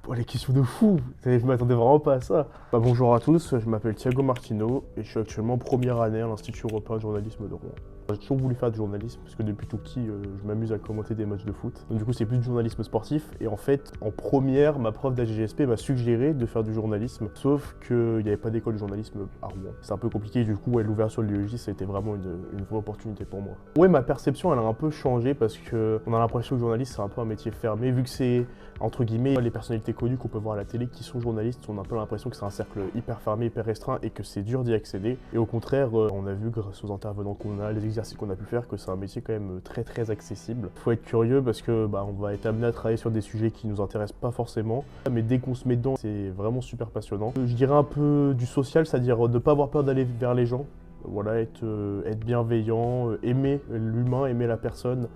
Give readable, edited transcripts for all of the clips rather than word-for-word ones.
Oh, les questions de fou! Je m'attendais vraiment pas à ça. Bah, bonjour à tous, je m'appelle Thiago Martino et je suis actuellement en première année à l'Institut européen de journalisme de Rouen. J'ai toujours voulu faire du journalisme parce que depuis tout petit, je m'amuse à commenter des matchs de foot. Donc du coup, c'est plus du journalisme sportif. Et en fait, en première, ma prof d'AGGSP m'a suggéré de faire du journalisme. Sauf qu'il n'y avait pas d'école de journalisme à Rouen. C'est un peu compliqué, du coup, l'ouverture de l'UEJ, ça a été vraiment une vraie opportunité pour moi. Ouais, ma perception, elle a un peu changé parce qu'on a l'impression que le journaliste, c'est un peu un métier fermé. Vu que c'est, entre guillemets, les personnalités connues qu'on peut voir à la télé qui sont journalistes, on a un peu l'impression que c'est un cercle hyper fermé, hyper restreint et que c'est dur d'y accéder. Et au contraire, on a vu grâce aux intervenants qu'on a, les exercices qu'on a pu faire, que c'est un métier quand même très accessible. Faut être curieux parce que on va être amené à travailler sur des sujets qui nous intéressent pas forcément. Mais dès qu'on se met dedans, c'est vraiment super passionnant. Je dirais un peu du social, c'est-à-dire ne pas avoir peur d'aller vers les gens. Voilà, être bienveillant, aimer l'humain, aimer la personne,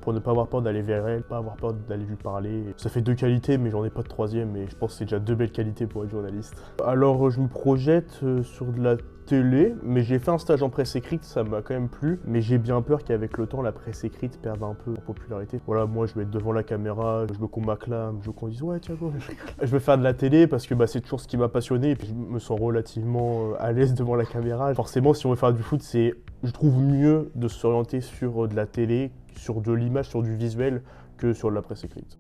pour ne pas avoir peur d'aller vers elle, pas avoir peur d'aller lui parler. Ça fait 2 qualités, mais j'en ai pas de 3e, et je pense que c'est déjà 2 belles qualités pour être journaliste. Alors, je me projette sur de la télé, mais j'ai fait un stage en presse écrite, ça m'a quand même plu, mais j'ai bien peur qu'avec le temps, la presse écrite perde un peu en popularité. Voilà, moi, je vais être devant la caméra, je veux qu'on m'acclame, je veux qu'on dise « Ouais, Thiago !» Je veux faire de la télé parce que c'est toujours ce qui m'a passionné, et puis je me sens relativement à l'aise devant la caméra. Forcément, si on veut faire du foot, je trouve mieux de s'orienter sur de la télé, sur de l'image, sur du visuel, que sur de la presse écrite.